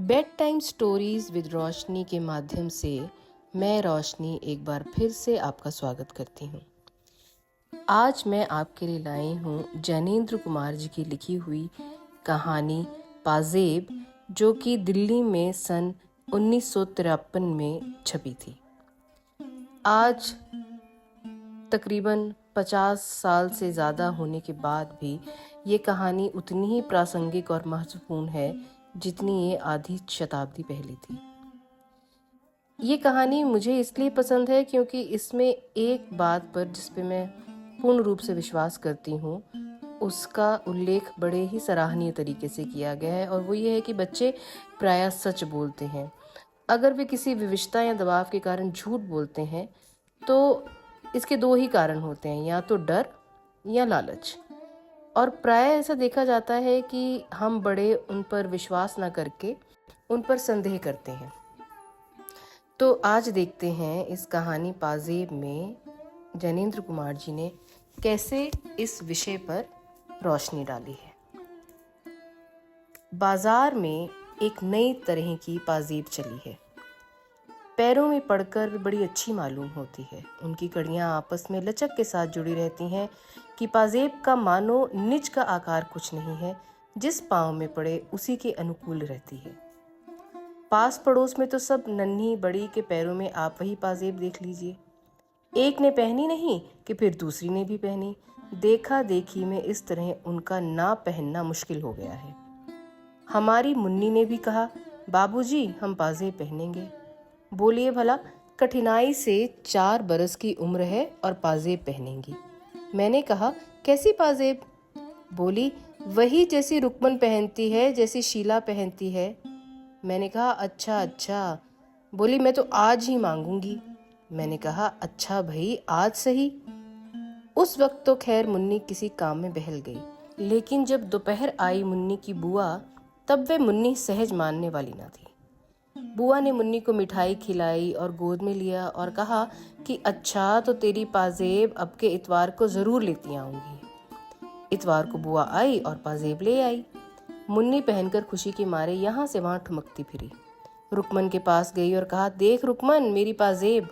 Bed time stories with रोशनी के माध्यम से मैं रोशनी एक बार फिर से आपका स्वागत करती हूँ। आज मैं आपके लिए लाई हूँ जैनेंद्र कुमार जी की लिखी हुई कहानी पाजेब, जो कि दिल्ली में सन 1953 में छपी थी। आज तकरीबन 50 साल से ज़्यादा होने के बाद भी ये कहानी उतनी ही प्रासंगिक और महत्वपूर्ण है जितनी ये आधी शताब्दी पहले थी। ये कहानी मुझे इसलिए पसंद है क्योंकि इसमें एक बात पर जिस पे मैं पूर्ण रूप से विश्वास करती हूँ, उसका उल्लेख बड़े ही सराहनीय तरीके से किया गया है, और वो ये है कि बच्चे प्रायः सच बोलते हैं। अगर वे किसी विवशता या दबाव के कारण झूठ बोलते हैं तो इसके दो ही कारण होते हैं, या तो डर या लालच। और प्रायः ऐसा देखा जाता है कि हम बड़े उन पर विश्वास न करके उन पर संदेह करते हैं। तो आज देखते हैं इस कहानी पाजेब में जैनेंद्र कुमार जी ने कैसे इस विषय पर रोशनी डाली है। बाजार में एक नई तरह की पाजेब चली है। पैरों में पड़कर बड़ी अच्छी मालूम होती है। उनकी कड़ियाँ आपस में लचक के साथ जुड़ी रहती हैं कि पाजेब का मानो निज का आकार कुछ नहीं है, जिस पाँव में पड़े उसी के अनुकूल रहती है। पास पड़ोस में तो सब नन्ही बड़ी के पैरों में आप वही पाजेब देख लीजिए। एक ने पहनी नहीं कि फिर दूसरी ने भी पहनी। देखा देखी में इस तरह उनका ना पहनना मुश्किल हो गया है। हमारी मुन्नी ने भी कहा, बाबूजी हम पाजेब पहनेंगे। बोलिए भला, कठिनाई से 4 बरस की उम्र है और पाजेब पहनेंगी। मैंने कहा, कैसी पाजेब? बोली, वही जैसी रुक्मन पहनती है, जैसी शीला पहनती है। मैंने कहा, अच्छा अच्छा। बोली, मैं तो आज ही मांगूंगी। मैंने कहा, अच्छा भाई, आज सही। उस वक्त तो खैर मुन्नी किसी काम में बहल गई, लेकिन जब दोपहर आई मुन्नी की बुआ, तब वे मुन्नी सहज मानने वाली न थी। बुआ ने मुन्नी को मिठाई खिलाई और गोद में लिया और कहा कि अच्छा, तो तेरी पाजेब अब के इतवार को जरूर लेती आऊंगी। इतवार को बुआ आई और पाजेब ले आई। मुन्नी पहनकर खुशी के मारे यहाँ से वहाँ ठुमकती फिरी। रुकमन के पास गई और कहा, देख रुकमन, मेरी पाजेब।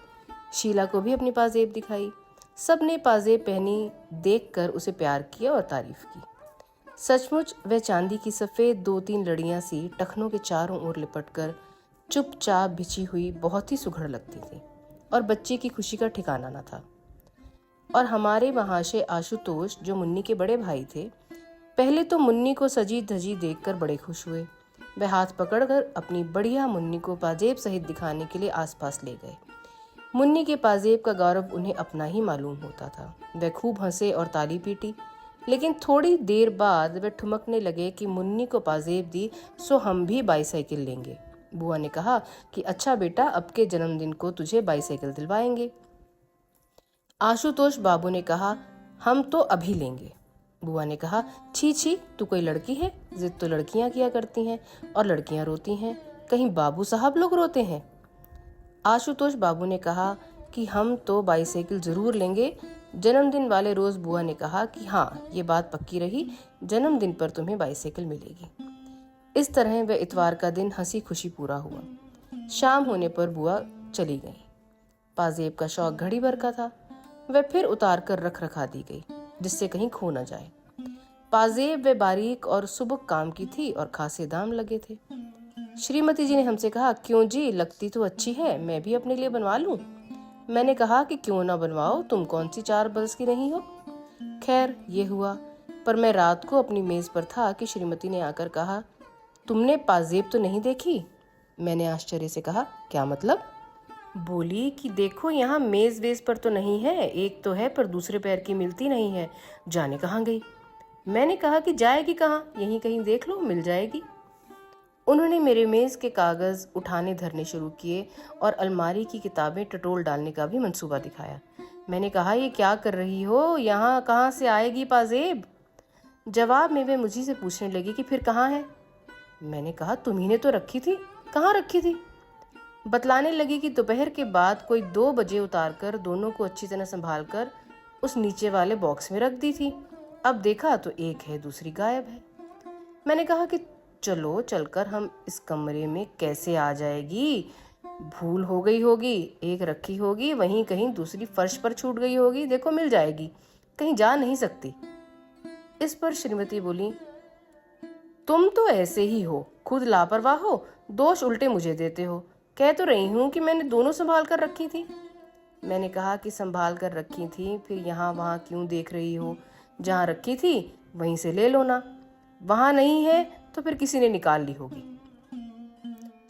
शीला को भी अपनी पाजेब दिखाई। सब ने पाजेब पहनी देखकर उसे प्यार किया और तारीफ की। सचमुच वह चांदी की सफेद 2-3 लड़ियां सी टखनों के चारों ओर लिपटकर चुपचाप बिछी हुई बहुत ही सुघड़ लगती थी, और बच्चे की खुशी का ठिकाना न था। और हमारे महाशय आशुतोष, जो मुन्नी के बड़े भाई थे, पहले तो मुन्नी को सजी धजी देखकर बड़े खुश हुए। वह हाथ पकड़कर अपनी बढ़िया मुन्नी को पाजेब सहित दिखाने के लिए आसपास ले गए। मुन्नी के पाजेब का गौरव उन्हें अपना ही मालूम होता था। वह खूब हंसे और ताली पीटी, लेकिन थोड़ी देर बाद वे ठुमकने लगे कि मुन्नी को पाजेब दी सो हम भी बाईसाइकिल लेंगे। बुआ ने कहा कि अच्छा बेटा, अब के जन्मदिन को तुझे बाईसाइकिल दिलवाएंगे। आशुतोष बाबू ने कहा, हम तो अभी लेंगे। बुआ ने कहा, छी छी, तू कोई लड़की है? जिद तो लड़कियां किया करती हैं और लड़कियां रोती हैं, कहीं बाबू साहब लोग रोते हैं? आशुतोष बाबू ने कहा कि हम तो बाईसाइकिल जरूर लेंगे। जन्मदिन वाले रोज बुआ ने कहा कि हाँ, ये बात पक्की रही, जन्मदिन पर तुम्हें बाईसाइकिल मिलेगी। इस तरह वह इतवार का दिन हंसी खुशी पूरा हुआ। शाम होने पर बुआ चली गई। पाजेब का शौक घड़ी भर का था। वह फिर उतार कर रख रखा दी गई, जिससे कहीं खो न जाए। पाजेब वे बारीक और सुबक काम की थी और खासे दाम लगे थे। श्रीमती जी ने हमसे कहा, क्यों जी, लगती तो अच्छी है, मैं भी अपने लिए बनवा लूं? मैंने कहा कि क्यों ना बनवाओ, तुम कौन सी 4 बरस की नहीं हो। खैर ये हुआ, पर मैं रात को अपनी मेज पर था कि श्रीमती ने आकर कहा, तुमने पाजेब तो नहीं देखी? मैंने आश्चर्य से कहा, क्या मतलब? बोली कि देखो, यहाँ मेज वेज पर तो नहीं है, एक तो है पर दूसरे पैर की मिलती नहीं है, जाने कहाँ गई। मैंने कहा कि जाएगी कहाँ, यहीं कहीं देख लो, मिल जाएगी। उन्होंने मेरे मेज के कागज उठाने धरने शुरू किए और अलमारी की किताबें टटोल डालने का भी मंसूबा दिखाया। मैंने कहा, ये क्या कर रही हो, यहाँ कहाँ से आएगी पाजेब? जवाब में वे मुझी से पूछने लगी कि फिर कहाँ है। मैंने कहा, तुम्ही ने तो रखी थी। कहाँ रखी थी? बतलाने लगी कि दोपहर के बाद कोई 2 बजे उतारकर दोनों को अच्छी तरह संभाल कर उस नीचे वाले बॉक्स में रख दी थी। अब देखा तो एक है, दूसरी गायब है। मैंने कहा कि चलो चलकर हम इस कमरे में कैसे आ जाएगी? भूल हो गई होगी, एक रखी होगी वहीं कहीं, दूसरी फर्श पर छूट गई होगी, देखो मिल जाएगी, कहीं जा नहीं सकती। इस पर श्रीमती बोली, तुम तो ऐसे ही हो, खुद लापरवाह हो, दोष उल्टे मुझे देते हो। कह तो रही हूं कि मैंने दोनों संभाल कर रखी थी। मैंने कहा कि संभाल कर रखी थी, फिर यहाँ वहाँ क्यों देख रही हो? जहाँ रखी थी वहीं से ले लो ना, वहाँ नहीं है तो फिर किसी ने निकाल ली होगी।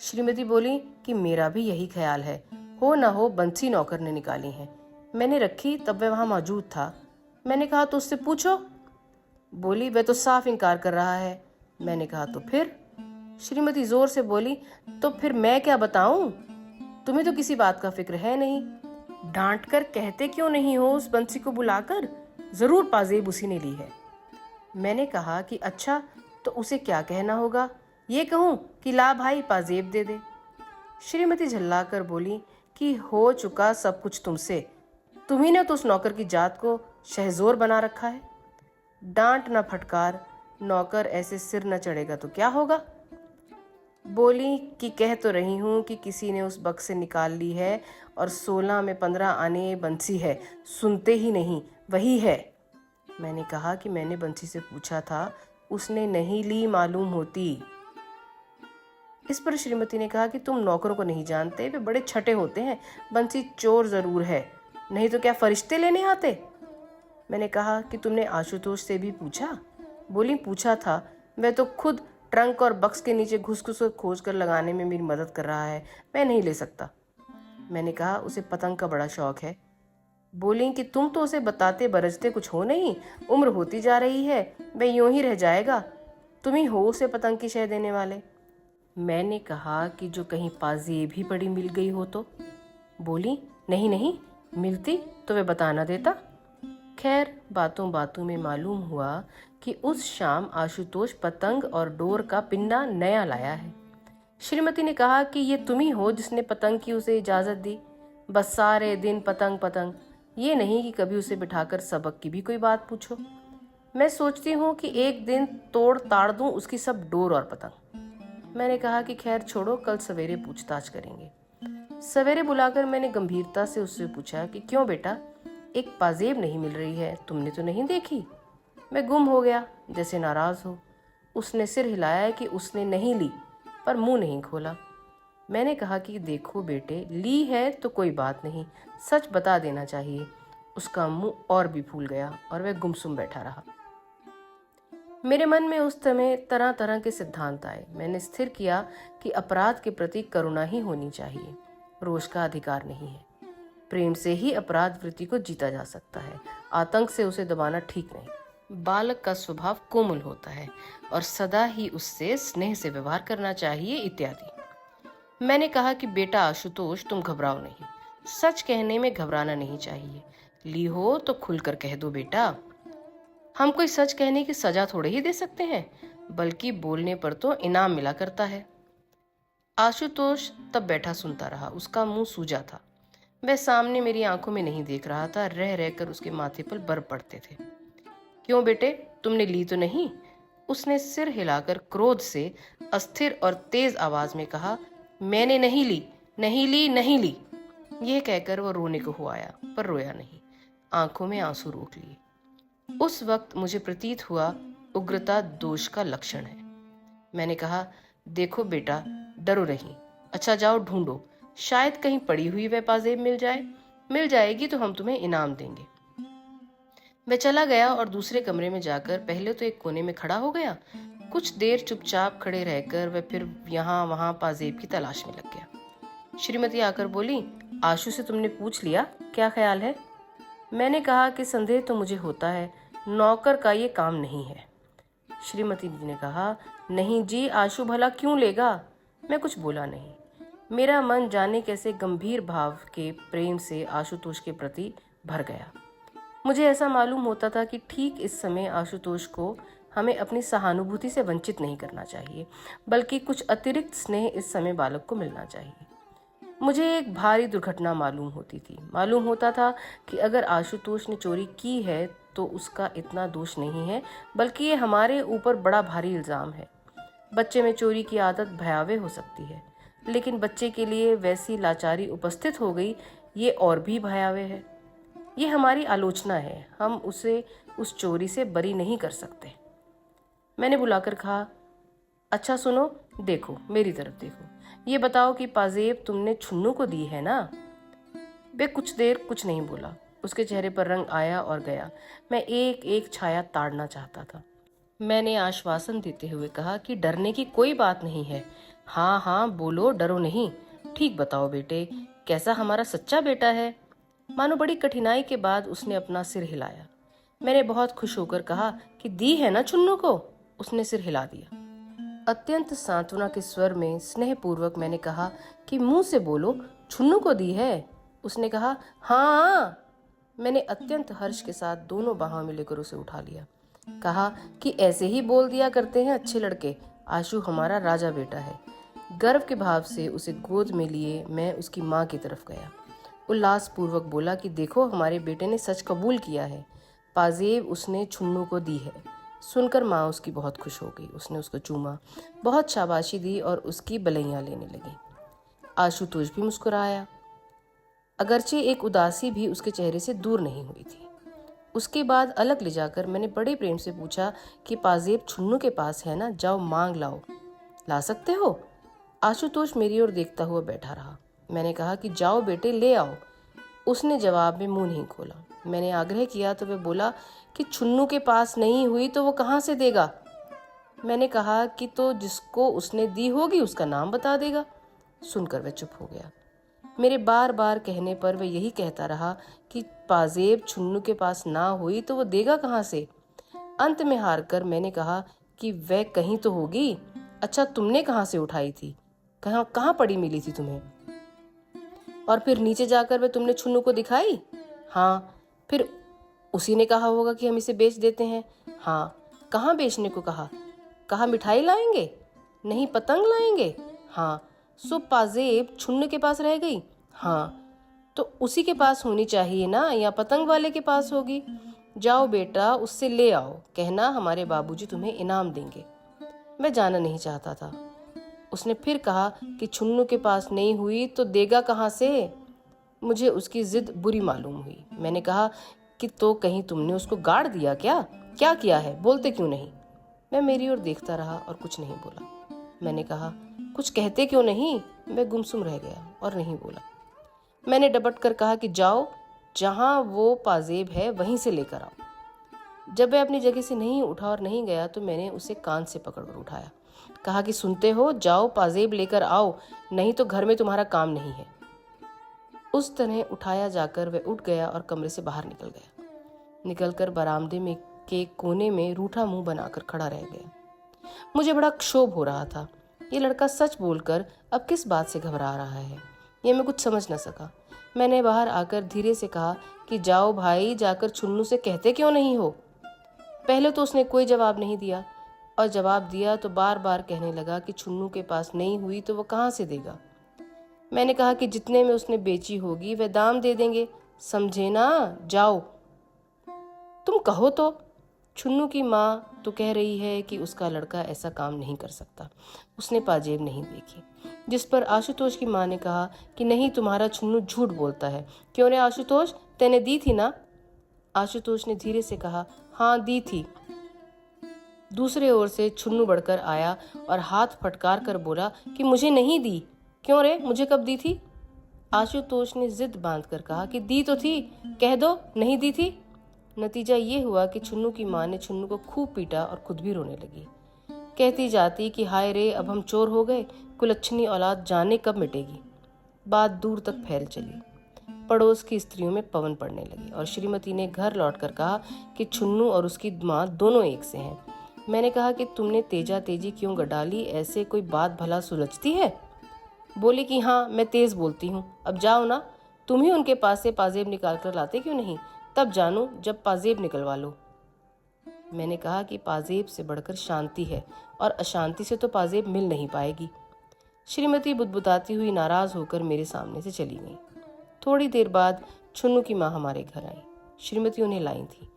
श्रीमती बोली कि मेरा भी यही ख्याल है, हो ना हो बंसी नौकर ने निकाली है। मैंने रखी तब वह वहाँ मौजूद था। मैंने कहा तो उससे पूछो। बोली वह तो साफ इनकार कर रहा है। मैंने कहा तो फिर? श्रीमती जोर से बोली, तो फिर मैं क्या बताऊं? तुम्हें तो किसी बात का फिक्र है नहीं, डांट कर कहते क्यों नहीं हो उस बंसी को बुलाकर, जरूर पाजेब उसी ने ली है। मैंने कहा कि अच्छा तो उसे क्या कहना होगा, ये कहूं कि ला भाई पाजेब दे दे? श्रीमती झल्लाकर बोली कि हो चुका सब कुछ तुमसे, तुम्ही ने तो उस नौकर की जात को शहजोर बना रखा है। डांट न फटकार, नौकर ऐसे सिर न चढ़ेगा तो क्या होगा? बोली कि कह तो रही हूं कि किसी ने उस बक्स से निकाल ली है और 16 में 15 आने बंसी है, सुनते ही नहीं, वही है। मैंने कहा कि मैंने बंसी से पूछा था, उसने नहीं ली मालूम होती। इस पर श्रीमती ने कहा कि तुम नौकरों को नहीं जानते, वे बड़े छठे होते हैं, बंसी चोर जरूर है, नहीं तो क्या फरिश्ते लेने आते? मैंने कहा कि तुमने आशुतोष से भी पूछा? बोली पूछा था, वह तो खुद ट्रंक और बक्स के नीचे घुस घुस खोज कर लगाने में मेरी मदद कर रहा है, मैं नहीं ले सकता। मैंने कहा उसे पतंग का बड़ा शौक है। बोली कि तुम तो उसे बताते बरजते कुछ हो नहीं, उम्र होती जा रही है, वह यूं ही रह जाएगा, तुम ही हो उसे पतंग की शय देने वाले। मैंने कहा कि जो कहीं पाजेब भी पड़ी मिल गई हो तो? बोली नहीं नहीं, मिलती तो वह बता ना देता। खैर बातों बातों में मालूम हुआ कि उस शाम आशुतोष पतंग और डोर का पिंडा नया लाया है। श्रीमती ने कहा कि ये तुम ही हो जिसने पतंग की उसे इजाजत दी, बस सारे दिन पतंग पतंग, ये नहीं कि कभी उसे बिठाकर सबक की भी कोई बात पूछो। मैं सोचती हूँ कि एक दिन तोड़ ताड़ दूं उसकी सब डोर और पतंग। मैंने कहा कि खैर छोड़ो, कल सवेरे पूछताछ करेंगे। सवेरे बुलाकर मैंने गंभीरता से उससे पूछा कि क्यों बेटा, एक पाजेब नहीं मिल रही है, तुमने तो नहीं देखी? मैं गुम हो गया, जैसे नाराज हो। उसने सिर हिलाया कि उसने नहीं ली, पर मुंह नहीं खोला। मैंने कहा कि देखो बेटे, ली है तो कोई बात नहीं, सच बता देना चाहिए। उसका मुंह और भी फूल गया और वह गुमसुम बैठा रहा। मेरे मन में उस समय तरह तरह के सिद्धांत आए। मैंने स्थिर किया कि अपराध के प्रति करुणा ही होनी चाहिए, रोष का अधिकार नहीं है। प्रेम से ही अपराध वृत्ति को जीता जा सकता है, आतंक से उसे दबाना ठीक नहीं। बालक का स्वभाव कोमल होता है और सदा ही उससे स्नेह से व्यवहार करना चाहिए इत्यादि। मैंने कहा कि बेटा आशुतोष, तुम घबराओ नहीं, सच कहने में घबराना नहीं चाहिए, ली हो तो खुलकर कह दो बेटा। हम कोई सच कहने की सजा थोड़े ही दे सकते हैं, बल्कि बोलने पर तो इनाम मिला करता है। आशुतोष तब बैठा सुनता रहा, उसका मुंह सूजा था, वह सामने मेरी आंखों में नहीं देख रहा था, रह रहकर उसके माथे पर बर पड़ते थे। क्यों बेटे, तुमने ली तो नहीं? उसने सिर हिलाकर क्रोध से अस्थिर और तेज आवाज में कहा, मैंने नहीं ली, नहीं ली, नहीं ली। यह कहकर वो रोने को हो आया, पर रोया नहीं, आंखों में आंसू रोक लिए। उस वक्त मुझे प्रतीत हुआ उग्रता दोष का लक्षण है। मैंने कहा, देखो बेटा, डरो नहीं, अच्छा जाओ ढूंढो, शायद कहीं पड़ी हुई वह पाजेब मिल जाए, मिल जाएगी तो हम तुम्हें इनाम देंगे। वह चला गया और दूसरे कमरे में जाकर पहले तो एक कोने में खड़ा हो गया। कुछ देर चुपचाप खड़े रहकर वह फिर यहाँ वहां पाजेब की तलाश में लग गया। श्रीमती आकर बोली, आशु से तुमने पूछ लिया, क्या ख्याल है? मैंने कहा कि संदेह तो मुझे होता है, नौकर का ये काम नहीं है। श्रीमती जी ने कहा, नहीं जी, आशु भला क्यों लेगा? मैं कुछ बोला नहीं। मेरा मन जाने कैसे गंभीर भाव के प्रेम से आशुतोष के प्रति भर गया। मुझे ऐसा मालूम होता था कि ठीक इस समय आशुतोष को हमें अपनी सहानुभूति से वंचित नहीं करना चाहिए, बल्कि कुछ अतिरिक्त स्नेह इस समय बालक को मिलना चाहिए। मुझे एक भारी दुर्घटना मालूम होती थी। मालूम होता था कि अगर आशुतोष ने चोरी की है तो उसका इतना दोष नहीं है, बल्कि ये हमारे ऊपर बड़ा भारी इल्जाम है। बच्चे में चोरी की आदत भयावह हो सकती है, लेकिन बच्चे के लिए वैसी लाचारी उपस्थित हो गई, ये और भी भयावह है। ये हमारी आलोचना है, हम उसे उस चोरी से बरी नहीं कर सकते। मैंने बुलाकर कहा, अच्छा सुनो, देखो मेरी तरफ देखो, ये बताओ कि पाजेब तुमने छुन्नू को दी है ना? वे कुछ देर कुछ नहीं बोला। उसके चेहरे पर रंग आया और गया। मैं एक एक छाया ताड़ना चाहता था। मैंने आश्वासन देते हुए कहा कि डरने की कोई बात नहीं है। हाँ हाँ बोलो, डरो नहीं। ठीक बताओ बेटे, कैसा हमारा सच्चा बेटा है? मानो बड़ी कठिनाई के बाद उसने अपना सिर हिलाया। मैंने बहुत खुश होकर कहा कि दी है ना छुन्नू को? उसने सिर हिला दिया। अत्यंत सांत्वना के स्वर में स्नेहपूर्वक मैंने कहा कि मुंह से बोलो, छुन्नू को दी है? उसने कहा, हाँ। मैंने अत्यंत हर्ष के साथ दोनों बाहों में लेकर उसे उठा लिया। कहा कि ऐसे ही बोल दिया करते हैं अच्छे लड़के, आशु हमारा राजा बेटा है। गर्व के भाव से उसे गोद में लिए मैं उसकी माँ की तरफ गया। उल्लासपूर्वक बोला कि देखो, हमारे बेटे ने सच कबूल किया है, पाजेब उसने छुन्नू को दी है। सुनकर माँ उसकी बहुत खुश हो गई। उसने उसको चूमा, बहुत शाबाशी दी और उसकी बलैयाँ लेने लगी। आशुतोष भी मुस्कुराया, अगरचे एक उदासी भी उसके चेहरे से दूर नहीं हुई थी। उसके बाद अलग ले जाकर मैंने बड़े प्रेम से पूछा कि पाजेब छुन्नू के पास है ना? जाओ मांग लाओ। ला सकते हो? आशुतोष मेरी ओर देखता हुआ बैठा रहा। मैंने कहा कि जाओ बेटे, ले आओ। उसने जवाब में मुंह नहीं खोला। मैंने आग्रह किया तो वह बोला कि छुन्नू के पास नहीं हुई तो वो कहाँ से देगा? मैंने कहा कि तो जिसको उसने दी होगी उसका नाम बता देगा। सुनकर वह चुप हो गया। मेरे बार बार कहने पर वह यही कहता रहा कि पाजेब छुन्नू के पास ना हुई तो वो देगा कहाँ से? अंत में हार कर मैंने कहा कि वह कहीं तो होगी। अच्छा, तुमने कहाँ से उठाई थी? कहाँ कहाँ पड़ी मिली थी तुम्हें? और फिर नीचे जाकर वह तुमने छुन्नू को दिखाई? हाँ। फिर उसी ने कहा होगा कि हम इसे बेच देते हैं। हाँ। कहाँ बेचने को कहा? कहा मिठाई लाएंगे? नहीं, पतंग लाएंगे। हाँ। सो पाजेब छुन्नू के पास रह गई? हाँ। तो उसी के पास होनी चाहिए ना, या पतंग वाले के पास होगी? जाओ बेटा, उससे ले आओ, कहना हमारे बाबूजी तुम्हें इनाम देंगे। मैं जाना नहीं चाहता था। उसने फिर कहा कि छुन्नू के पास नहीं हुई तो देगा कहाँ से? मुझे उसकी जिद बुरी मालूम हुई। मैंने कहा कि तो कहीं तुमने उसको गाड़ दिया क्या? क्या किया है, बोलते क्यों नहीं? मैं मेरी ओर देखता रहा और कुछ नहीं बोला। मैंने कहा, कुछ कहते क्यों नहीं? मैं गुमसुम रह गया और नहीं बोला। मैंने डपट कर कहा कि जाओ, जहां वो पाजेब है वहीं से लेकर आओ। जब वह अपनी जगह से नहीं उठा और नहीं गया तो मैंने उसे कान से पकड़कर उठाया। कहा कि सुनते हो, जाओ पाजेब लेकर आओ, नहीं तो घर में तुम्हारा काम नहीं है। उस तरह उठाया जाकर वह उठ गया और कमरे से बाहर निकल गया। निकलकर बरामदे में के कोने में रूठा मुंह बनाकर खड़ा रह गया। मुझे बड़ा क्षोभ हो रहा था। ये लड़का सच बोलकर अब किस बात से घबरा रहा है, ये मैं कुछ समझ न सका। मैंने बाहर आकर धीरे से कहा कि जाओ भाई, जाकर छुन्नू से कहते क्यों नहीं हो? पहले तो उसने कोई जवाब नहीं दिया, और जवाब दिया तो बार बार कहने लगा कि छुन्नू के पास नहीं हुई तो वो कहाँ से देगा। मैंने कहा कि जितने में उसने बेची होगी वह दाम दे देंगे, समझे ना? जाओ। तुम कहो तो। छुन्नू की माँ तो कह रही है कि उसका लड़का ऐसा काम नहीं कर सकता, उसने पाजेब नहीं देखी। जिस पर आशुतोष की माँ ने कहा कि नहीं, तुम्हारा छुन्नू झूठ बोलता है। क्यों रे आशुतोष, तेने दी थी ना? आशुतोष ने धीरे से कहा, हाँ दी थी। दूसरे ओर से छुन्नू बढ़कर आया और हाथ फटकार कर बोला कि मुझे नहीं दी। क्यों रे, मुझे कब दी थी? आशुतोष ने जिद बांधकर कहा कि दी तो थी, कह दो नहीं दी थी। नतीजा ये हुआ कि छुन्नू की माँ ने छुन्नू को खूब पीटा और खुद भी रोने लगी। कहती जाती कि हाय रे, अब हम चोर हो गए, कुलच्छनी औलाद जाने कब मिटेगी। बात दूर तक फैल चली। पड़ोस की स्त्रियों में पवन पड़ने लगी और श्रीमती ने घर लौटकर कहा कि छुन्नू और उसकी माँ दोनों एक से हैं। मैंने कहा कि तुमने तेजा तेजी क्यों डाली, ऐसे कोई बात भला सुलझती है? बोली कि हाँ, मैं तेज बोलती हूँ। अब जाओ ना, तुम ही उनके पास से पाजेब निकाल कर लाते क्यों नहीं? तब जानू जब पाजेब निकलवा लो। मैंने कहा कि पाजेब से बढ़कर शांति है, और अशांति से तो पाजेब मिल नहीं पाएगी। श्रीमती बुदबुदाती हुई नाराज होकर मेरे सामने से चली गई। थोड़ी देर बाद छुन्नू की माँ हमारे घर आई। श्रीमती उन्हें लाई थी।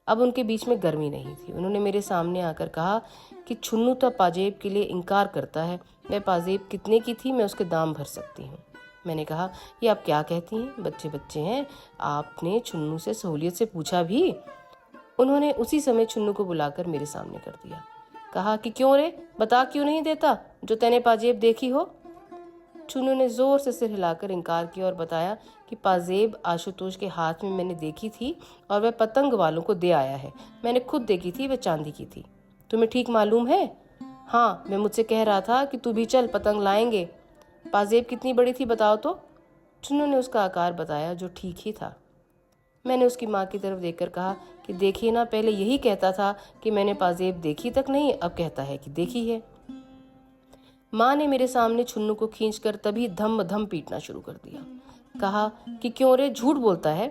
अब उनके बीच में गर्मी नहीं थी। उन्होंने मेरे सामने आकर कहा कि छुन्नू तो पाजेब के लिए इनकार करता है, वह पाजेब कितने की थी, मैं उसके दाम भर सकती हूँ। मैंने कहा, ये आप क्या कहती हैं, बच्चे बच्चे हैं, आपने छुन्नू से सहूलियत से पूछा भी? उन्होंने उसी समय छुन्नू को बुलाकर मेरे सामने कर दिया। कहा कि क्यों रे, बता क्यों नहीं देता जो तैने पाजेब देखी हो। छुन्नू ने जोर से सिर हिलाकर इनकार किया और बताया कि पाजेब आशुतोष के हाथ में मैंने देखी थी और वह पतंग वालों को दे आया है। मैंने खुद देखी थी, वह चांदी की थी। तुम्हें ठीक मालूम है? हाँ, मैं मुझसे कह रहा था कि तू भी चल, पतंग लाएंगे। पाजेब कितनी बड़ी थी बताओ तो। छुन्नू ने उसका आकार बताया जो ठीक ही था। मैंने उसकी माँ की तरफ देखकर कहा कि देखिए ना, पहले यही कहता था कि मैंने पाजेब देखी तक नहीं, अब कहता है कि देखी है। माँ ने मेरे सामने छुन्नू को खींचकर तभी धम धम पीटना शुरू कर दिया। कहा कि क्यों रे, झूठ बोलता है,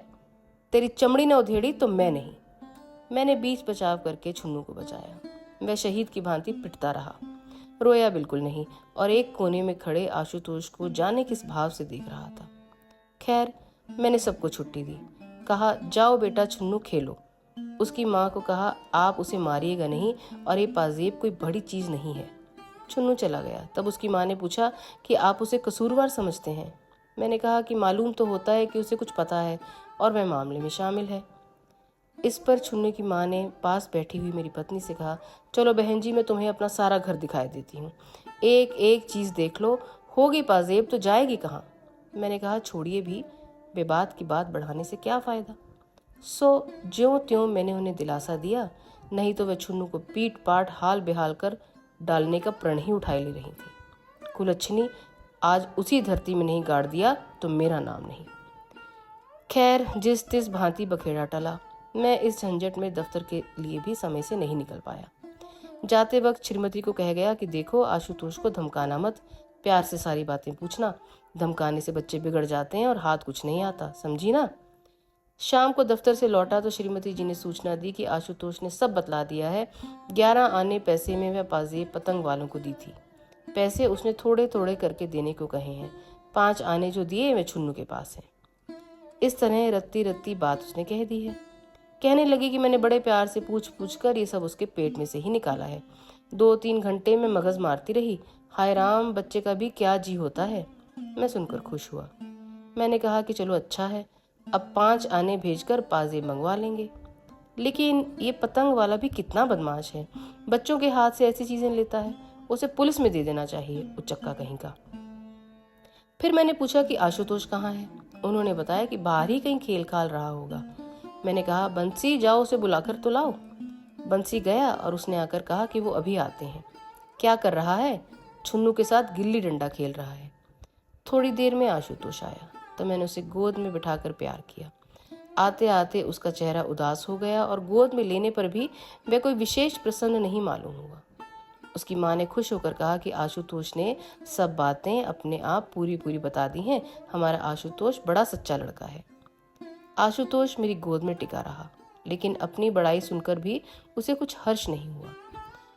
तेरी चमड़ी न उधेड़ी तो मैं नहीं। मैंने बीच बचाव करके छुन्नू को बचाया। वह शहीद की भांति पिटता रहा, रोया बिल्कुल नहीं और एक कोने में खड़े आशुतोष को जाने किस भाव से देख रहा था। खैर, मैंने सबको छुट्टी दी। कहा, जाओ बेटा, छुन्नू खेलो। उसकी माँ को कहा, आप उसे मारिएगा नहीं और ये पाजेब कोई बड़ी चीज नहीं है। छुन्नू चला गया। तब उसकी माँ ने पूछा कि आप उसे कसूरवार समझते हैं? मैंने कहा कि मालूम तो होता है कि उसे कुछ पता है और वह मामले में शामिल है। इस पर छुन्नू की माँ ने पास बैठी हुई मेरी पत्नी से कहा, चलो बहन जी, मैं तुम्हें अपना सारा घर दिखाई देती हूँ, एक एक चीज़ देख लो, होगी पाजेब तो जाएगी कहाँ। मैंने कहा, छोड़िए भी, बेबात की बात बढ़ाने से क्या फ़ायदा। सो ज्यों त्यों मैंने उन्हें दिलासा दिया, नहीं तो वह छुन्नू को पीट पाट हाल बेहाल कर डालने का प्रण ही उठाए ले रही थी। कुलच्छनी, आज उसी धरती में नहीं गाड़ दिया तो मेरा नाम नहीं। खैर, जिस तिस भांति बखेड़ा टला। मैं इस झंझट में दफ्तर के लिए भी समय से नहीं निकल पाया। जाते वक्त श्रीमती को कह गया कि देखो, आशुतोष को धमकाना मत, प्यार से सारी बातें पूछना, धमकाने से बच्चे बिगड़ जाते हैं और हाथ कुछ नहीं आता, समझी ना। शाम को दफ्तर से लौटा तो श्रीमती जी ने सूचना दी कि आशुतोष ने सब बतला दिया है। 11 आने पैसे में वह पाजेब पतंग वालों को दी थी। पैसे उसने थोड़े थोड़े करके देने को कहे हैं। 5 आने जो दिए वे छुन्नू के पास हैं। इस तरह रत्ती रत्ती बात उसने कह दी है। कहने लगी कि मैंने बड़े प्यार से पूछ पूछ कर ये सब उसके पेट में से ही निकाला है। 2-3 घंटे में मगज मारती रही। हाय राम, बच्चे का भी क्या जी होता है। मैं सुनकर खुश हुआ। मैंने कहा कि चलो अच्छा है, अब 5 आने भेजकर पाजेब मंगवा लेंगे। लेकिन ये पतंग वाला भी कितना बदमाश है, बच्चों के हाथ से ऐसी चीजें लेता है, उसे पुलिस में दे देना चाहिए, उचक्का कहीं का। फिर मैंने पूछा कि आशुतोष कहाँ है। उन्होंने बताया कि बाहर ही कहीं खेल खाल रहा होगा। मैंने कहा, बंसी, जाओ उसे बुलाकर तो लाओ। बंसी गया और उसने आकर कहा कि वो अभी आते हैं। क्या कर रहा है? छुन्नू के साथ गिल्ली डंडा खेल रहा है। थोड़ी देर में आशुतोष आया तो मैंने उसे गोद में बिठाकर प्यार किया। आते आते उसका चेहरा उदास हो गया और गोद में लेने पर भी वह कोई विशेष प्रसन्न नहीं मालूम हुआ। उसकी माँ ने खुश होकर कहा कि आशुतोष ने सब बातें अपने आप पूरी पूरी बता दी हैं, हमारा आशुतोष बड़ा सच्चा लड़का है। आशुतोष मेरी गोद में टिका रहा, लेकिन अपनी बड़ाई सुनकर भी उसे कुछ हर्ष नहीं हुआ,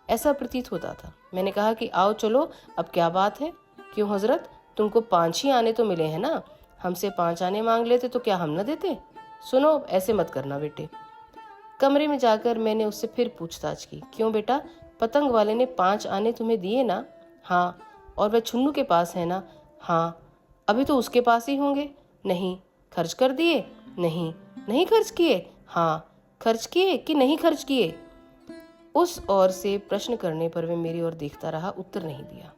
ऐसा प्रतीत होता था। मैंने कहा कि आओ चलो, अब क्या बात है। क्यों हजरत, तुमको 5 ही आने तो मिले हैं ना, हमसे 5 आने मांग लेते तो क्या हम न देते। सुनो, ऐसे मत करना बेटे। कमरे में जाकर मैंने उससे फिर पूछताछ की, क्यों बेटा, पतंग वाले ने 5 आने तुम्हें दिए ना? हाँ। और वह छुन्नू के पास है ना? हाँ। अभी तो उसके पास ही होंगे। नहीं। खर्च कर दिए? नहीं। नहीं खर्च किए? हाँ। खर्च किए कि नहीं खर्च किए? उस ओर से प्रश्न करने पर वह मेरी ओर देखता रहा, उत्तर नहीं दिया।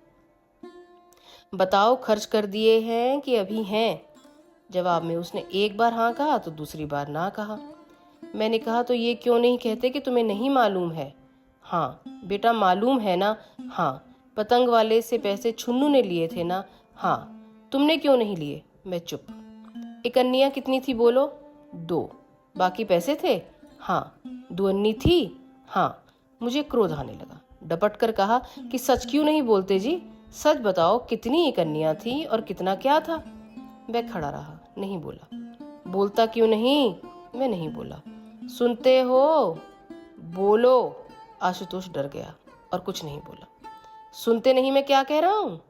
बताओ, खर्च कर दिए हैं कि अभी हैं? जवाब में उसने एक बार हाँ कहा तो दूसरी बार ना कहा। मैंने कहा, तो ये क्यों नहीं कहते कि तुम्हें नहीं मालूम है? हाँ। बेटा, मालूम है ना? हाँ। पतंग वाले से पैसे छुन्नू ने लिए थे ना? हाँ। तुमने क्यों नहीं लिए? मैं चुप। इकन्नियाँ कितनी थी बोलो? 2। बाकी पैसे थे? हाँ। 2 अन्नी थी? हाँ। मुझे क्रोध आने लगा। डपट कर कहा कि सच क्यों नहीं बोलते जी, सच बताओ, कितनी इकन्नियाँ थी और कितना क्या था? वह खड़ा रहा, नहीं बोला। बोलता क्यों नहीं? मैं नहीं बोला। सुनते हो? बोलो। आशुतोष डर गया और कुछ नहीं बोला। सुनते नहीं मैं क्या कह रहा हूँ?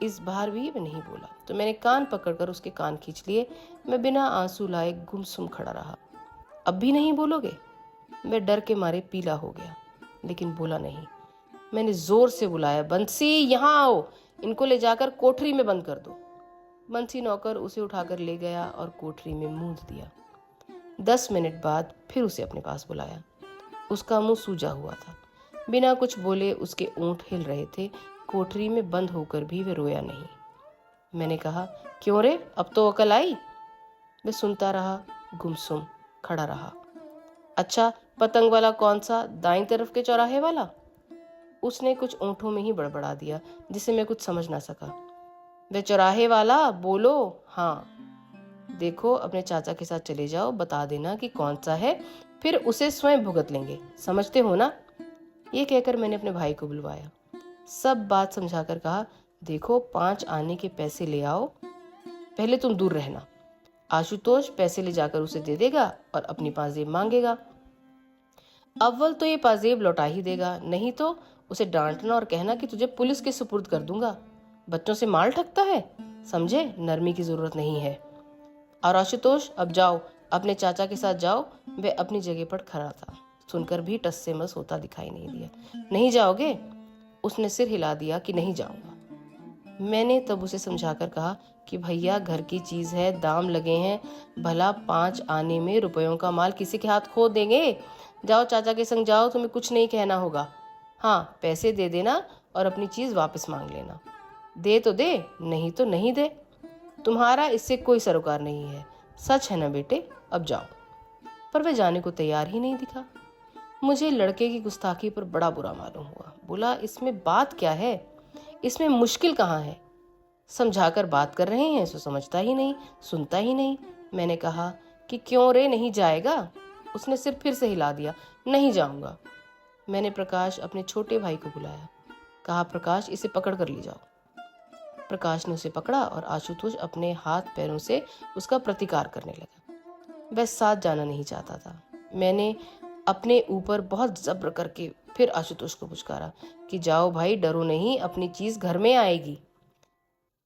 इस बार भी मैं नहीं बोला तो मैंने कान पकड़कर उसके कान खींच लिए। मैं बिना आंसू लाए गुमसुम खड़ा रहा। अब भी नहीं बोलोगे? वह डर के मारे पीला हो गया, लेकिन बोला नहीं। मैंने जोर से बुलाया, बंसी यहाँ आओ, इनको ले जाकर कोठरी में बंद कर दो। बंसी नौकर उसे उठाकर ले गया और कोठरी में मूंद दिया। 10 मिनट बाद फिर उसे अपने पास बुलाया। उसका मुंह सूजा हुआ था, बिना कुछ बोले उसके ओंठ हिल रहे थे। कोठरी में बंद होकर भी वह रोया नहीं। मैंने कहा, क्यों रे, अब तो अकल आई? वह सुनता रहा, गुमसुम खड़ा रहा। अच्छा, पतंग वाला कौन सा, दाईं तरफ के चौराहे वाला? उसने कुछ ओंठों में ही बड़बड़ा दिया, जिसे मैं कुछ समझ ना सका। वह चौराहे वाला, बोलो। हाँ। देखो, अपने चाचा के साथ चले जाओ, बता देना कि कौन सा है, फिर उसे स्वयं भुगत लेंगे, समझते हो ना? ये कहकर मैंने अपने भाई को बुलवाया। सब बात समझाकर कहा, देखो 5 आने के पैसे ले आओ, पहले तुम दूर रहना। आशुतोष पैसे ले जाकर उसे दे देगा और अपनी पाजेब मांगेगा। अव्वल तो ये पाजेब लौटा ही देगा, नहीं तो उसे डांटना और कहना कि तुझे पुलिस के सुपुर्द कर दूंगा। बच्चों से माल ठगता है, समझे? नरमी की जरूरत नहीं है। और आशुतोष, अब जाओ, अपने चाचा के साथ जाओ। वह अपनी जगह पर खड़ा था, सुनकर भी टस से मस होता दिखाई नहीं दिया। नहीं जाओगे? उसने सिर हिला दिया कि नहीं जाऊंगा। मैंने तब उसे समझाकर कहा कि भैया घर की चीज है, दाम लगे हैं, भला 5 आने में रुपयों का माल किसी के हाथ खो देंगे? जाओ चाचा के संग जाओ, तुम्हें कुछ नहीं कहना होगा। हाँ, पैसे दे देना और अपनी चीज वापस मांग लेना। दे तो दे, नहीं तो नहीं दे, तुम्हारा इससे कोई सरोकार नहीं है। सच है ना बेटे? अब जाओ। पर वह जाने को तैयार ही नहीं दिखा। मुझे लड़के की गुस्ताखी पर बड़ा बुरा मालूम हुआ। बोला, इसमें बात क्या है? इसमें मुश्किल कहाँ है? समझाकर बात कर रहे हैं सो समझता ही नहीं, सुनता ही नहीं। मैंने कहा कि क्यों रे, नहीं जाएगा? उसने सिर फिर से हिला दिया, नहीं जाऊंगा। मैंने प्रकाश, अपने छोटे भाई को बुलाया। कहा, प्रकाश, इसे पकड़ कर ले जाओ। प्रकाश ने उसे पकड़ा और आशुतोष अपने हाथ पैरों से उसका प्रतिकार करने लगा। वह साथ जाना नहीं चाहता था। मैंने अपने ऊपर बहुत जब्र करके फिर आशुतोष को पुचकारा कि जाओ भाई, डरो नहीं, अपनी चीज घर में आएगी।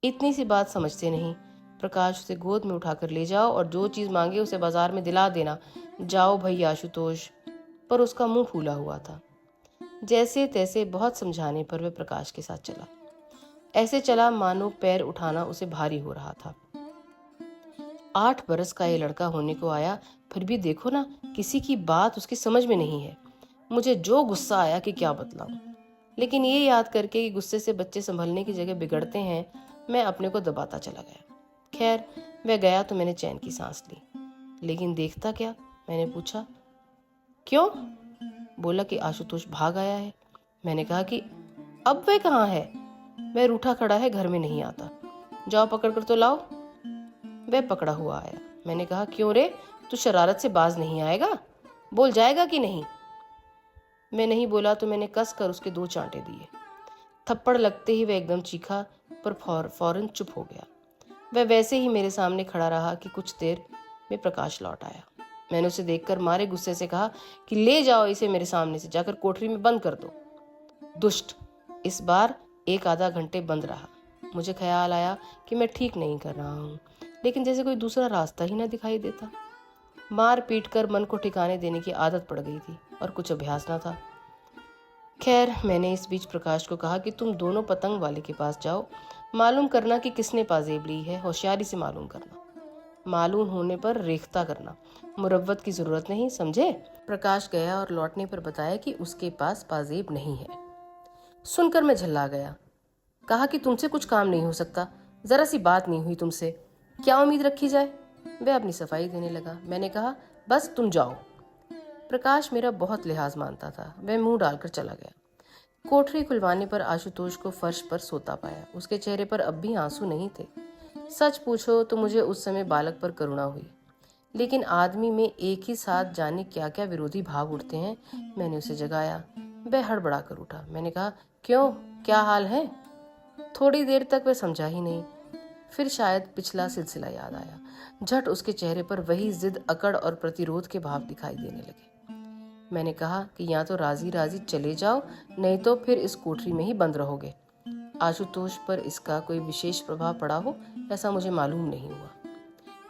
इतनी सी बात समझते नहीं। प्रकाश उसे गोद में उठाकर ले जाओ और जो चीज मांगे उसे बाजार में दिला देना। जाओ भैया आशुतोष। पर उसका मुंह फूला हुआ था। जैसे तैसे बहुत समझाने पर वह प्रकाश के साथ चला। ऐसे चला मानो पैर उठाना उसे भारी हो रहा था। 8 बरस का ये लड़का होने को आया, फिर भी देखो ना, किसी की बात उसकी समझ में नहीं है। मुझे जो गुस्सा आया कि क्या बतलाऊं। लेकिन ये याद करके कि गुस्से से बच्चे संभलने की जगह बिगड़ते हैं, मैं अपने को दबाता चला गया। खैर, वह गया तो मैंने चैन की सांस ली। लेकिन देखता क्या? मैंने पूछा, क्यों? बोला कि आशुतोष भाग आया है। मैंने कहा कि अब वह कहाँ है? वह रूठा खड़ा है, घर में नहीं आता। जाओ पकड़ कर तो लाओ। वह पकड़ा हुआ आया। मैंने कहा, क्यों रे, तू शरारत से बाज नहीं आएगा? बोल जाएगा कि नहीं? मैं नहीं बोला तो मैंने कस कर उसके 2 चांटे दिए। थप्पड़ लगते ही वह एकदम चीखा, पर फौरन चुप हो गया। वह वैसे ही मेरे सामने खड़ा रहा कि कुछ देर में प्रकाश लौट आया। मैंने उसे देखकर मारे गुस्से से कहा कि ले जाओ इसे मेरे सामने से, जाकर कोठरी में बंद कर दो। दुष्ट। इस बार 1 आधा घंटे बंद रहा। मुझे ख्याल आया कि मैं ठीक नहीं कर रहा हूँ, लेकिन जैसे कोई दूसरा रास्ता ही ना दिखाई देता। मार पीट कर मन को ठिकाने देने की आदत पड़ गई थी और कुछ अभ्यास ना था। खैर, मैंने इस बीच प्रकाश को कहा कि तुम दोनों पतंग वाले के पास जाओ, मालूम करना कि किसने पाजेब ली है, होशियारी से मालूम करना। मालूम होने पर रेखता करना, मुरव्वत की जरूरत नहीं, समझे? प्रकाश गया और लौटने पर बताया कि उसके पास पाजेब नहीं है। सुनकर मैं झल्ला गया। कहा कि तुमसे कुछ काम नहीं हो सकता, जरा सी बात नहीं हुई तुमसे, क्या उम्मीद रखी जाए? वह अपनी सफाई देने लगा। मैंने कहा, बस तुम जाओ। प्रकाश मेरा बहुत लिहाज मानता था। वह मुंह डालकर चला गया। कोठरी खुलवाने पर आशुतोष को फर्श पर सोता पाया। उसके चेहरे पर अब भी आंसू नहीं थे। सच पूछो तो मुझे उस समय बालक पर करुणा हुई, लेकिन आदमी में एक ही साथ जाने क्या क्या विरोधी भाव उठते हैं। मैंने उसे जगाया। वह हड़बड़ा कर उठा। मैंने कहा, क्यों, क्या हाल है? थोड़ी देर तक वह समझा ही नहीं। फिर शायद पिछला सिलसिला याद आया। झट उसके चेहरे पर वही जिद, अकड़ और प्रतिरोध के भाव दिखाई देने लगे। मैंने कहा कि या तो राजी राजी चले जाओ, नहीं तो फिर इस कोठरी में ही बंद रहोगे। आशुतोष पर इसका कोई विशेष प्रभाव पड़ा हो ऐसा मुझे मालूम नहीं हुआ।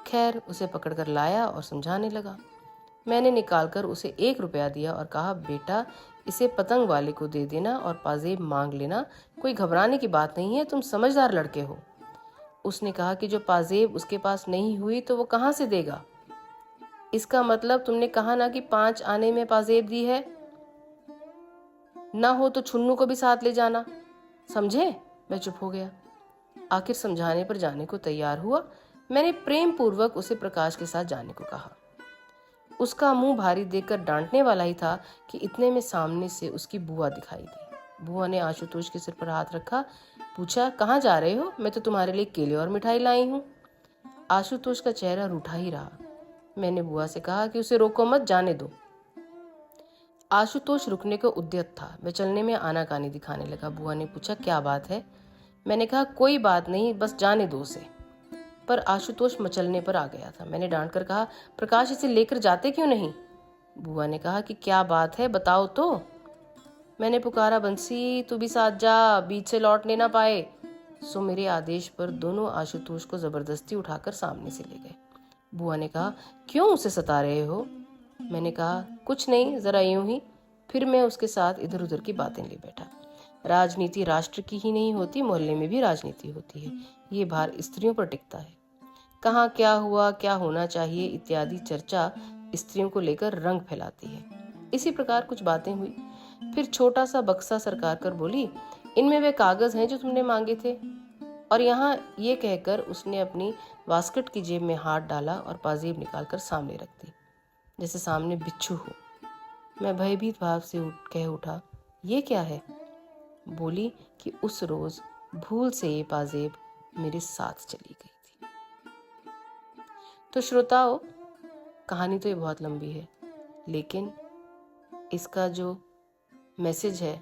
खैर, उसे पकड़कर लाया और समझाने लगा। मैंने निकालकर उसे 1 रुपया दिया और कहा, बेटा इसे पतंग वाले को दे देना और पाजेब मांग लेना, कोई घबराने की बात नहीं है, तुम समझदार लड़के हो। उसने कहा कि जो पाजेब उसके पास नहीं हुई तो वो कहाँ से देगा? इसका मतलब तुमने कहा ना कि 5 आने में पाजेब दी है, ना हो तो छुन्नू को भी साथ ले जाना, समझे? मैं चुप हो गया। आखिर समझाने पर जाने को तैयार हुआ। मैंने प्रेम पूर्वक उसे प्रकाश के साथ जाने को कहा। उसका मुंह भारी देखकर डांटने वाला ही था कि इतने में सामने से उसकी बुआ दिखाई दी। बुआ ने आशुतोष के सिर पर हाथ रखा, पूछा, कहाँ जा रहे हो? मैं तो तुम्हारे लिए केले और मिठाई लाई हूँ। आशुतोष का चेहरा रूठा ही रहा। मैंने बुआ से कहा कि उसे रोको मत, जाने दो। आशुतोष रुकने को उद्यत था। वह चलने में आनाकानी दिखाने लगा। बुआ ने पूछा, क्या बात है? मैंने कहा, कोई बात नहीं, बस जाने दो उसे। पर आशुतोष मचलने पर आ गया था। मैंने डांट कर कहा, प्रकाश इसे लेकर जाते क्यों नहीं? बुआ ने कहा कि क्या बात है, बताओ तो। मैंने पुकारा, बंसी तू भी साथ जा, बीच से लौटने ना पाए। सो मेरे आदेश पर दोनों आशुतोष को जबरदस्ती उठाकर सामने से ले गए। बुआ ने कहा, क्यों उसे सता रहे हो? मैंने कहा, कुछ नहीं, जरा यूं ही। फिर मैं उसके साथ इधर उधर की बातें ले बैठा। राजनीति राष्ट्र की ही नहीं होती, मोहल्ले में भी राजनीति होती है। ये भार स्त्रियों पर टिकता है। कहाँ क्या हुआ, क्या होना चाहिए इत्यादि चर्चा स्त्रियों को लेकर रंग फैलाती है। इसी प्रकार कुछ बातें हुई। फिर छोटा सा बक्सा सरकार कर बोली, इनमें वे कागज हैं जो तुमने मांगे थे। और यहाँ ये कहकर उसने अपनी वास्कट की जेब में हाथ डाला और पाजेब निकालकर सामने रख दी, जैसे सामने बिच्छू हो। मैं भयभीत भाव से कह उठा, ये क्या है? बोली कि उस रोज भूल से ये पाजेब मेरे साथ चली गई थी। तो श्रोताओं, कहानी तो ये बहुत लंबी है, लेकिन इसका जो मैसेज है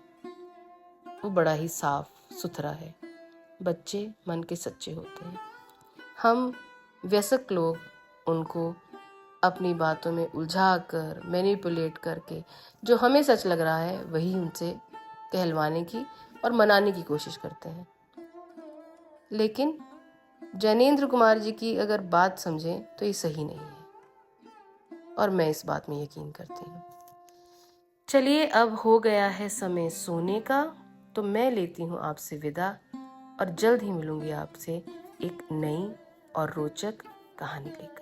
वो बड़ा ही साफ सुथरा है। बच्चे मन के सच्चे होते हैं। हम वयस्क लोग उनको अपनी बातों में उलझा कर, मैनिपुलेट करके जो हमें सच लग रहा है वही उनसे कहलवाने की और मनाने की कोशिश करते हैं। लेकिन जैनेंद्र कुमार जी की अगर बात समझें तो ये सही नहीं है, और मैं इस बात में यकीन करती हूँ। चलिए, अब हो गया है समय सोने का, तो मैं लेती हूँ आपसे विदा और जल्द ही मिलूंगी आपसे एक नई और रोचक कहानी लेकर।